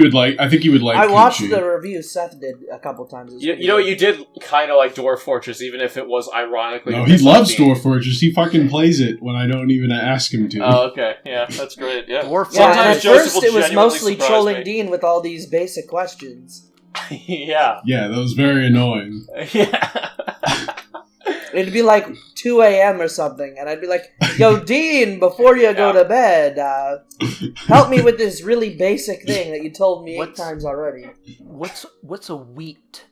you would like. I watched Kenshi. the review Seth did a couple times. You know, you did kind of like Dwarf Fortress, even if it was ironically. No, he loves Dwarf Fortress. He fucking plays it when I don't even ask him to. Oh, okay. Yeah, that's great. Yeah. Dwarf Yeah, Sometimes at Joseph first will it was genuinely mostly surprise trolling me. Dean with all these basic questions. Yeah. Yeah, that was very annoying. Yeah. It'd be like 2 a.m. or something, and I'd be like, yo, Dean, before you go to bed, help me with this really basic thing that you told me 8 times already. What's a wheat,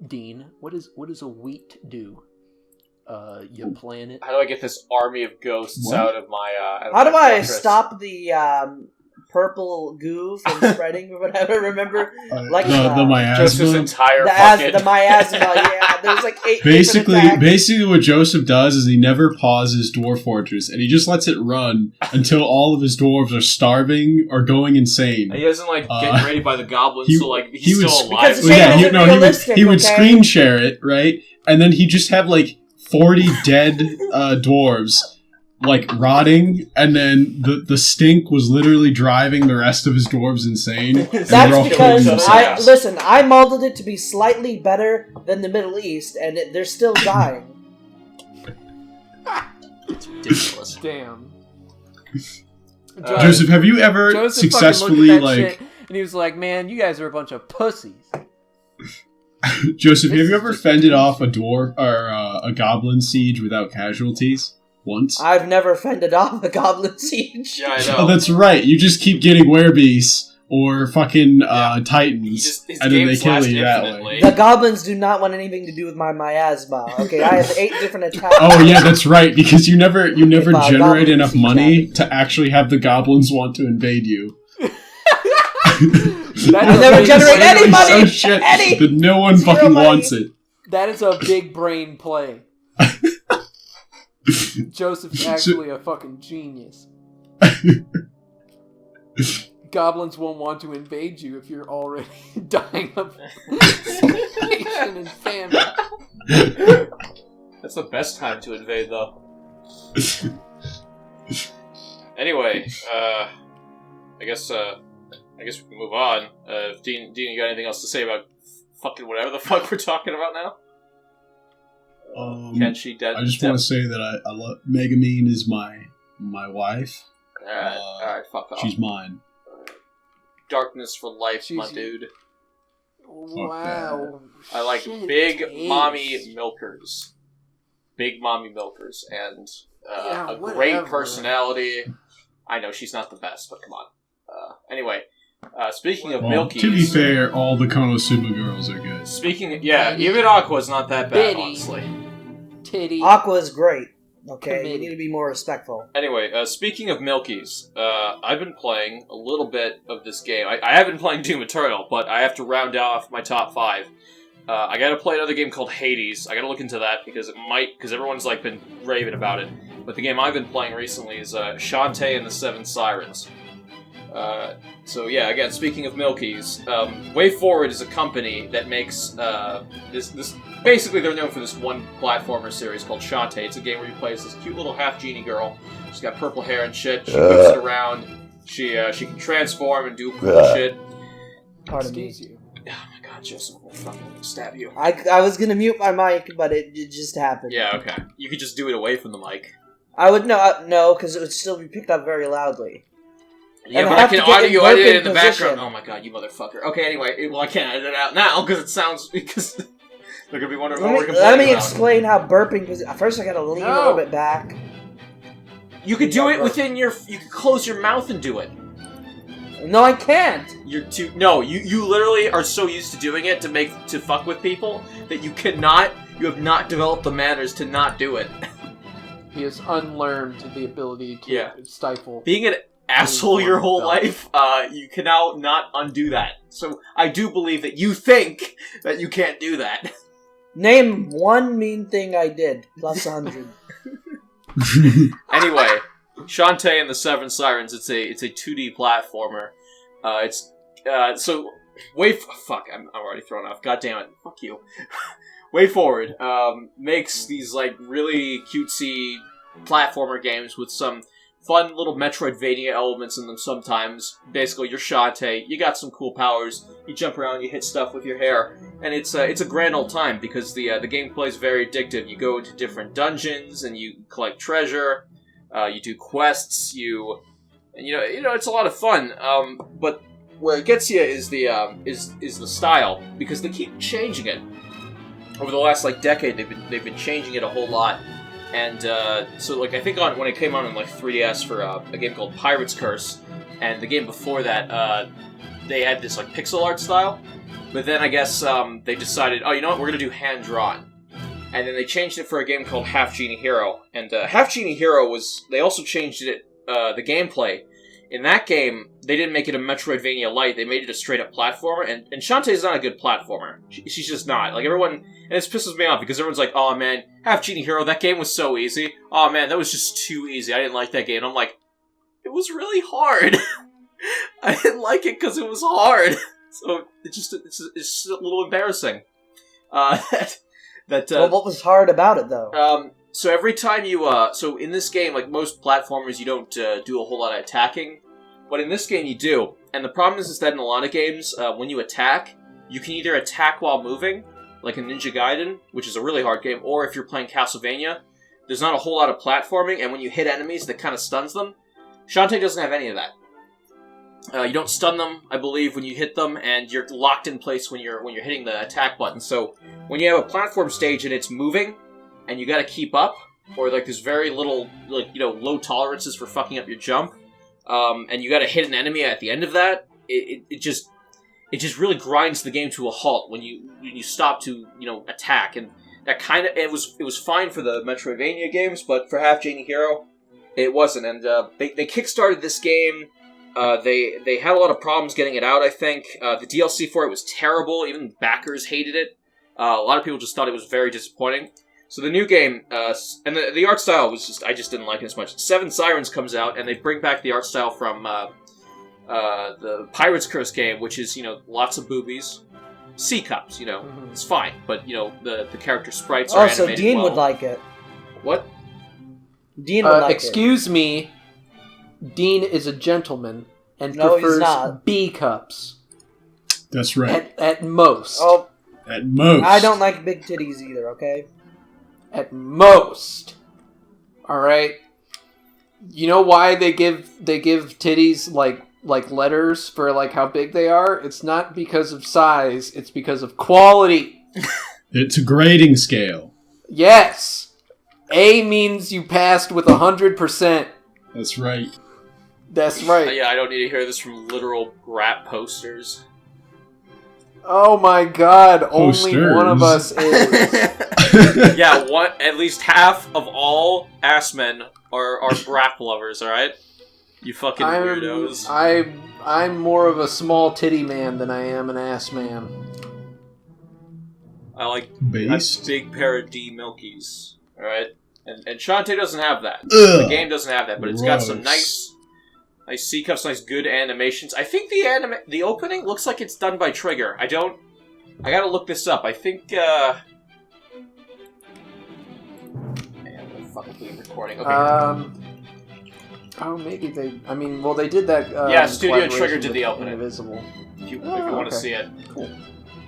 Dean? What does a wheat do? You plant it. How do I get this army of ghosts out of my? How do I fortress? stop the purple goo from spreading or whatever? Remember, like the miasma. Joseph's entire fucking... the miasma. Yeah, there's like 8. Basically, what Joseph does is he never pauses Dwarf Fortress, and he just lets it run until all of his dwarves are starving or going insane. He doesn't like get raided by the goblins, so like he's still alive. Because he would screen share it, right? And then he'd just have like 40 dead dwarves. Like rotting, and then the stink was literally driving the rest of his dwarves insane. That's because I molded it to be slightly better than the Middle East, and they're still dying. It's ridiculous. Damn. Joseph, have you ever Joseph successfully fucking looked at that like? shit, and he was like, "Man, you guys are a bunch of pussies." Joseph, have you ever fended off a dwarf or a goblin siege without casualties? Once? I've never fended off a goblin siege. Yeah, I know. Oh, that's right. You just keep getting werebeasts or fucking titans, and then they kill you that way. The goblins do not want anything to do with my miasma. Okay, I have 8 different attacks. Oh yeah, that's right. Because you never generate enough money to actually have the goblins want to invade you. I never generate any money. So shit that no one fucking wants it. That is a big brain play. Joseph's actually a fucking genius. Goblins won't want to invade you if you're already dying of starvation and famine. That's the best time to invade, though. Anyway, I guess we can move on. Dean, you got anything else to say about fucking whatever the fuck we're talking about now? Kenshi, I just want to say that I love Megumin is my wife. Alright, fuck off. She's mine. Darkness for life, my dude. Wow. I like big mommy milkers. Big mommy milkers. And a great personality. I know she's not the best, but come on. Anyway, speaking of milkies... To be fair, all the Konosuba girls are good. Even Aqua's not that bad, honestly. Titty. Aqua is great. Okay, you need to be more respectful. Anyway, speaking of milkies, I've been playing a little bit of this game. I have been playing Doom Eternal, but I have to round out my top 5. I gotta play another game called Hades. I gotta look into that because everyone's like been raving about it. But the game I've been playing recently is Shantae and the Seven Sirens. So yeah, again, speaking of milkies, WayForward is a company that makes this. Basically, they're known for this one platformer series called Shantae. It's a game where you play as this cute little half genie girl. She's got purple hair and shit. She moves it around. She can transform and do cool shit. Pardon me. Oh my god, Joseph, I'm gonna fucking stab you. I was gonna mute my mic, but it just happened. Yeah, okay. You could just do it away from the mic. I would no, because it would still be picked up very loudly. Yeah, but I can audio edit it in the background. Oh my god, you motherfucker. Okay, anyway, well I can't edit it out now because it sounds they're gonna be wondering what we're complaining Let me about. explain how burping. Because first I gotta lean a little bit back. You could do it within your. You could close your mouth and do it. No, I can't. You're too. No, you literally are so used to doing it to fuck with people that you cannot. You have not developed the manners to not do it. He has unlearned the ability to stifle. Being an asshole your whole life, you can now not undo that. So I do believe that you think that you can't do that. Name one mean thing I did. Plus 100. Anyway, Shantae and the Seven Sirens. It's a 2D platformer. So Fuck, I'm already thrown off. God damn it. Fuck you. WayForward makes these like really cutesy platformer games with some fun little Metroidvania elements in them sometimes. Basically, you're Shantae, you got some cool powers, you jump around, you hit stuff with your hair, and it's a grand old time because the gameplay is very addictive. You go into different dungeons and you collect treasure, you do quests, you know it's a lot of fun. But where it gets you is the style, because they keep changing it. Over the last like decade, they've been changing it a whole lot. And so, like, I think when it came out on like 3DS for a game called Pirate's Curse, and the game before that, they had this like pixel art style. But then I guess they decided, oh, you know what, we're gonna do hand drawn. And then they changed it for a game called Half Genie Hero. And Half Genie Hero they also changed it, the gameplay. In that game, they didn't make it a Metroidvania light, they made it a straight-up platformer, and Shantae's not a good platformer. She's just not. Like, everyone... And this pisses me off, because everyone's like, oh man, Half Genie Hero, that game was so easy. Oh man, that was just too easy, I didn't like that game. And I'm like, it was really hard. I didn't like it because it was hard. So, it's just a little embarrassing. Well, what was hard about it, though? So every time you, so in this game, like most platformers, you don't do a whole lot of attacking, but in this game you do. And the problem is that in a lot of games, when you attack, you can either attack while moving, like in Ninja Gaiden, which is a really hard game, or if you're playing Castlevania, there's not a whole lot of platforming, and when you hit enemies, that kind of stuns them. Shantae doesn't have any of that. You don't stun them, I believe, when you hit them, and you're locked in place when you're hitting the attack button. So when you have a platform stage and it's moving, and you gotta keep up, or like there's very little, like, you know, low tolerances for fucking up your jump, and you gotta hit an enemy at the end of that, it just really grinds the game to a halt when you stop to, you know, attack. And that kind of, it was fine for the Metroidvania games, but for Half Genie Hero, it wasn't. And they kickstarted this game. They had a lot of problems getting it out, I think. The DLC for it was terrible. Even backers hated it. A lot of people just thought it was very disappointing. So the new game, and the art style was just, I just didn't like it as much. Seven Sirens comes out, and they bring back the art style from the Pirate's Curse game, which is, you know, lots of boobies, sea cups, you know, it's fine, but, you know, the character sprites are animated so Dean well. would like it. What? Dean would like excuse me, Dean is a gentleman and prefers B cups. That's right. At most. Oh, at most. I don't like big titties either, okay? At most. Alright? You know why they give titties like letters for like how big they are? It's not because of size, it's because of quality. It's a grading scale. Yes. A means you passed with 100%. That's right. That's right. Yeah, I don't need to hear this from literal rap posters. Oh my god, Only one of us is. Yeah, at least half of all ass men are rap lovers, alright? You fucking weirdos. I'm more of a small titty man than I am an ass man. I like a big pair of D Milkies, alright? And Shantae doesn't have that. Ugh, the game doesn't have that, but it's got some nice sea cups, nice good animations. I think the opening looks like it's done by Trigger. I gotta look this up. I think, Man, what the fuck are we recording? Okay. Oh, maybe they... I mean, well, they did that... yeah, Studio Trigger did the opening. Invisible. If you want to see it. Cool.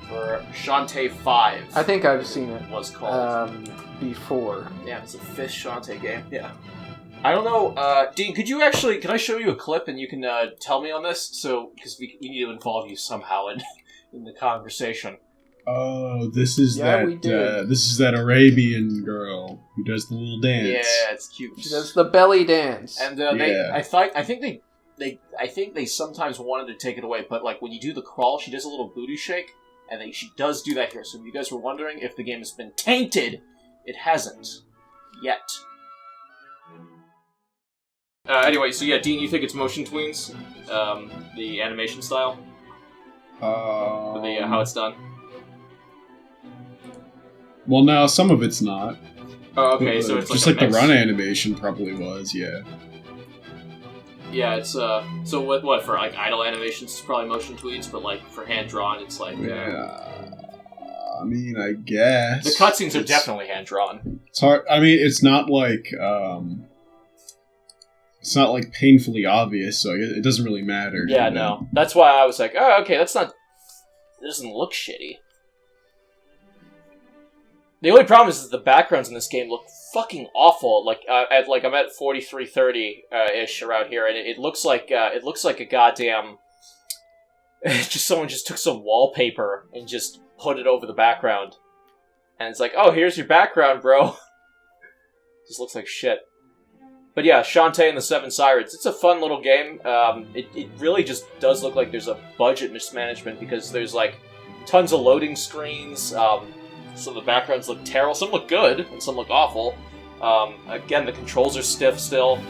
For Shantae 5. I think I've seen it. Was called. Before. Yeah, it's a fish Shantae game. Yeah. I don't know, Dean, can I show you a clip and you can tell me on this? So, because we need to involve you somehow in the conversation. Oh, this is that Arabian girl who does the little dance. Yeah, it's cute. She does the belly dance. And I think they sometimes wanted to take it away, but like when you do the crawl, she does a little booty shake, and she does do that here. So if you guys were wondering if the game has been tainted, it hasn't yet. Anyway, so yeah, Dean, you think it's motion tweens? The animation style? How it's done? Well, no, some of it's not. Oh, okay, so it's just like the run animation probably was, yeah. Yeah, it's so what for like idle animations it's probably motion tweets, but like for hand drawn it's like I mean, I guess the cutscenes are definitely hand drawn. It's hard. I mean, it's not like painfully obvious, so it doesn't really matter. Yeah, no, that's why I was like, oh, okay, it doesn't look shitty. The only problem is that the backgrounds in this game look fucking awful. Like I'm at 4330 ish around here, and it looks like a goddamn. Just someone just took some wallpaper and just put it over the background, and it's like, oh, here's your background, bro. Just looks like shit. But yeah, Shantae and the Seven Sirens. It's a fun little game. It really just does look like there's a budget mismanagement because there's like tons of loading screens. Some of the backgrounds look terrible. Some look good, and some look awful. Again, the controls are stiff still.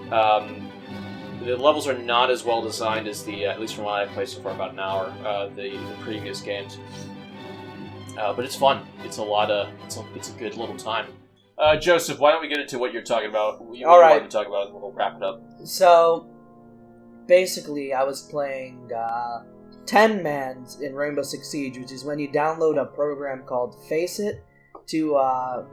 The levels are not as well designed as at least from what I've played so far, about an hour, the previous games. But it's fun. It's a good little time. Joseph, why don't we get into what you're talking about? What you wanted to talk about, and we'll wrap it up. So, basically, I was playing 10 Mans in Rainbow Six Siege, which is when you download a program called Faceit to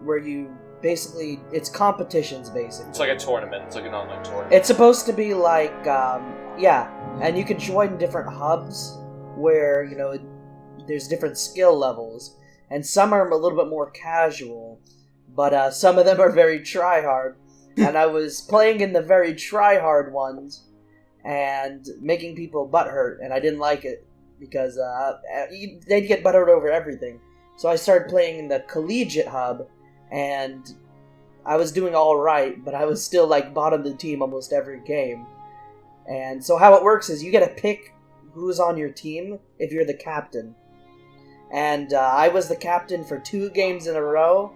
where you basically, it's competitions basically. It's like a tournament. It's like an online tournament. It's supposed to be like, and you can join different hubs where, there's different skill levels, and some are a little bit more casual, but some of them are very try-hard, and I was playing in the very try-hard ones, and making people butthurt, and I didn't like it, because they'd get butthurt over everything. So I started playing in the collegiate hub, and I was doing alright, but I was still like bottom of the team almost every game. And so how it works is you get to pick who's on your team if you're the captain. And I was the captain for 2 games in a row,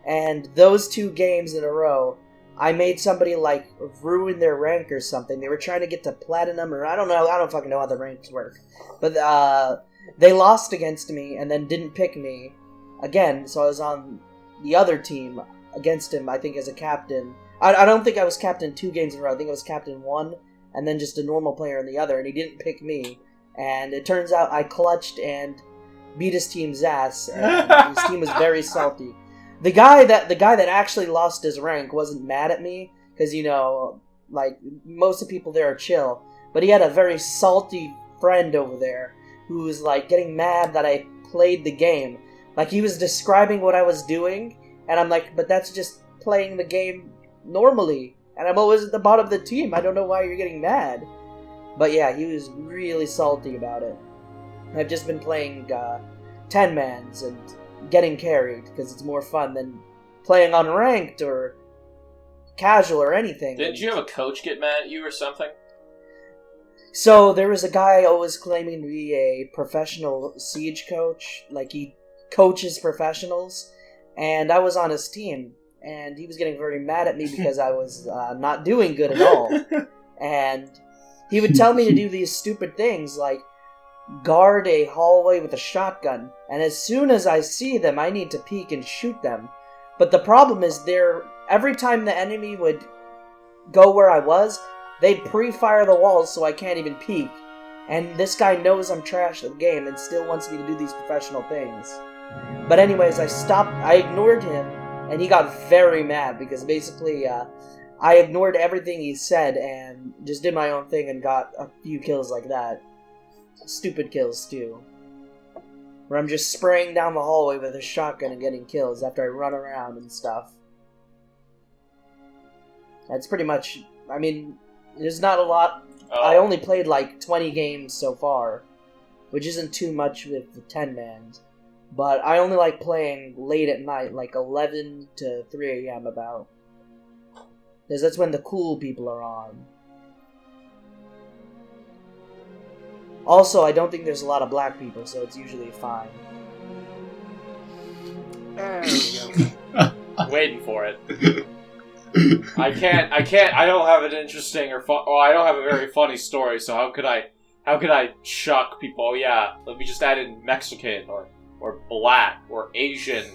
and those 2 games in a row, I made somebody like ruin their rank or something. They were trying to get to platinum, or I don't know. I don't fucking know how the ranks work. But they lost against me and then didn't pick me again. So I was on the other team against him, I think, as a captain. I don't think I was captain 2 games in a row. I think I was captain 1 and then just a normal player in the other. And he didn't pick me. And it turns out I clutched and beat his team's ass. And his team was very salty. The guy that actually lost his rank wasn't mad at me, because, like, most of the people there are chill, but he had a very salty friend over there who was, like, getting mad that I played the game. Like, he was describing what I was doing, and I'm like, but that's just playing the game normally, and I'm always at the bottom of the team. I don't know why you're getting mad. But yeah, he was really salty about it. I've just been playing 10 Mans and getting carried, because it's more fun than playing unranked or casual or anything. Didn't you have a coach get mad at you or something? So there was a guy always claiming to be a professional Siege coach, like he coaches professionals, and I was on his team, and he was getting very mad at me because I was not doing good at all. And he would tell me to do these stupid things like guard a hallway with a shotgun, and as soon as I see them, I need to peek and shoot them. But the problem is, every time the enemy would go where I was, they'd pre-fire the walls so I can't even peek. And this guy knows I'm trash at the game and still wants me to do these professional things. But anyways, I ignored him, and he got very mad because basically I ignored everything he said and just did my own thing and got a few kills like that. Stupid kills, too. Where I'm just spraying down the hallway with a shotgun and getting kills after I run around and stuff. That's pretty much... I mean, there's not a lot... Oh. I only played like 20 games so far, which isn't too much with the 10 Mans. But I only like playing late at night, like 11 to 3 a.m. about. Because that's when the cool people are on. Also, I don't think there's a lot of black people, so it's usually fine. There we go. Waiting for it. I don't have an interesting I don't have a very funny story, so how could I shock people? Oh yeah, let me just add in Mexican, or black, or Asian.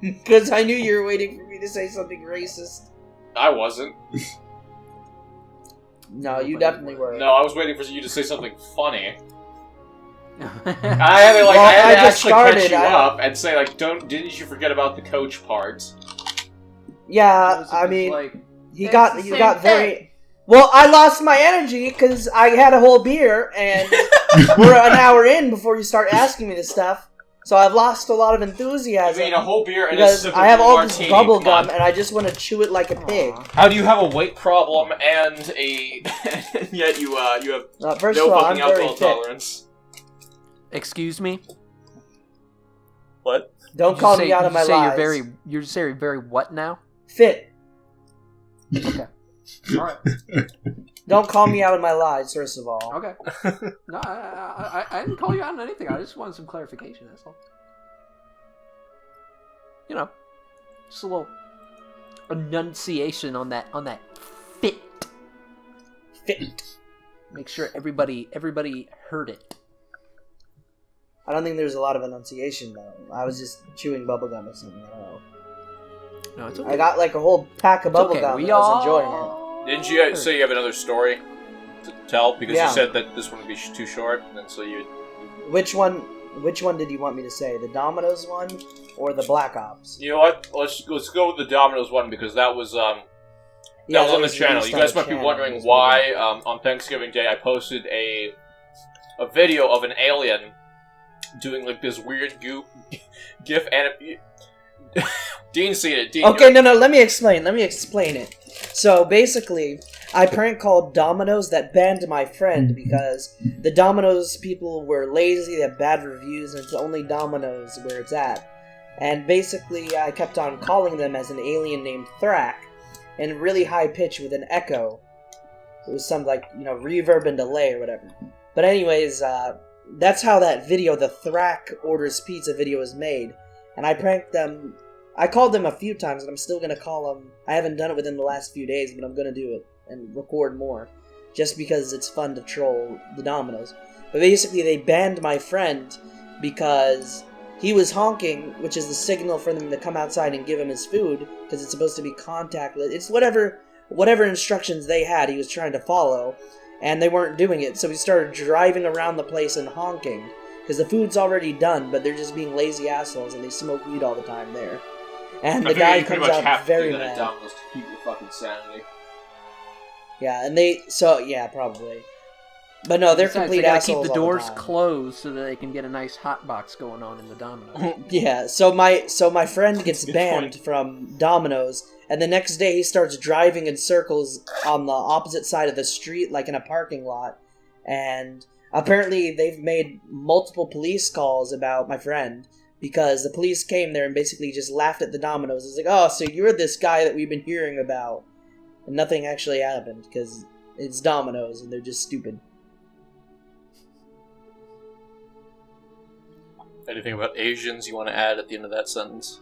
Because I knew you were waiting for me to say something racist. I wasn't. No, you definitely were. No, I was waiting for you to say something funny. I had to actually catch you up and say, like, didn't you forget about the coach part? Yeah, I mean, you got very... Well, I lost my energy because I had a whole beer, and we're an hour in before you start asking me this stuff. So I've lost a lot of enthusiasm. I mean, a whole beer and because I have all this bubble gum, and I just want to chew it like a pig. How do you have a weight problem and a... yet you have no fucking alcohol tolerance? Excuse me? What? Don't call me out of my lies. You're very what now? Fit. Okay. Alright. Don't call me out of my lies, first of all. Okay. No, I didn't call you out on anything. I just wanted some clarification, that's all. You know, just a little enunciation on that fit. Fit. Make sure everybody heard it. I don't think there's a lot of enunciation, though. I was just chewing bubblegum or something. I don't know. No, it's okay. I got like a whole pack of bubblegum and I was enjoying it. Didn't you say you have another story to tell? Because you said that this one would be too short, and so you... Which one did you want me to say? The Dominos one or the Black Ops? You know what? Let's go with the Dominos one, because that was on the channel. You guys might be wondering why on Thanksgiving Day I posted a video of an alien doing like this weird GIF Dean seen it. Okay, no, let me explain it. So basically, I prank called Dominos that banned my friend because the Dominos people were lazy, they had bad reviews, and it's only Dominos where it's at. And basically, I kept on calling them as an alien named Thrak, in really high pitch with an echo. It was some reverb and delay or whatever. But anyways, that's how that video, the Thrak Orders Pizza video, was made. And I pranked them. I called them a few times, and I'm still going to call them. I haven't done it within the last few days, but I'm going to do it and record more. Just because it's fun to troll the Dominos. But basically, they banned my friend because he was honking, which is the signal for them to come outside and give him his food, because it's supposed to be contactless. It's whatever instructions they had, he was trying to follow, and they weren't doing it. So he started driving around the place and honking. Because the food's already done, but they're just being lazy assholes, and they smoke weed all the time there. And the guy comes out very mad. To keep your fucking sanity. Yeah, and probably. But no, they're complete assholes. Keep the doors closed so that they can get a nice hot box going on in the Domino's. Yeah, so my friend gets banned from Domino's, and the next day he starts driving in circles on the opposite side of the street, like in a parking lot, and apparently they've made multiple police calls about my friend, because the police came there and basically just laughed at the Dominos. It's like, oh, so you're this guy that we've been hearing about. And nothing actually happened, because it's Dominos and they're just stupid. Anything about Asians you want to add at the end of that sentence?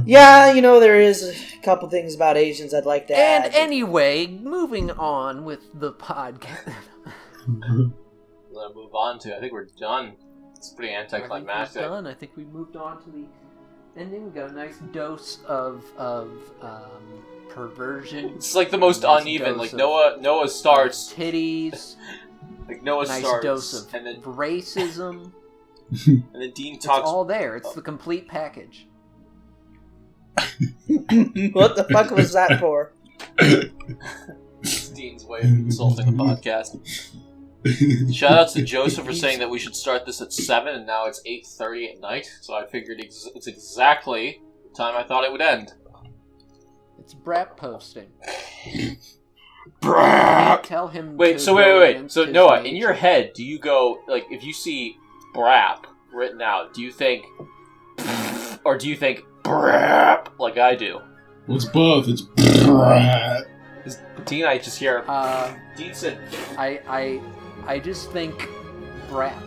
Yeah, there is a couple things about Asians I'd like to add. And anyway, moving on with the podcast. Let's move on to. I think we're done. It's pretty anticlimactic. I think we moved on to the ending. We got a nice dose of perversion. It's like the most uneven. Like Noah starts titties. Like Noah nice starts, dose of and then racism. And then Dean talks. It's all there. It's the complete package. What the fuck was that for? It's Dean's way of insulting the podcast. Shoutouts to Joseph for saying that we should start this at 7, and now it's 8:30 at night. So I figured it's exactly the time I thought it would end. It's Brap posting. Brap! Tell him. Wait. So Noah, in your head, do you go like if you see Brap written out? Do you think, or do you think Brap like I do? Well, it's both. It's Brap. Dean, I just hear. Dean said. I just think Brap.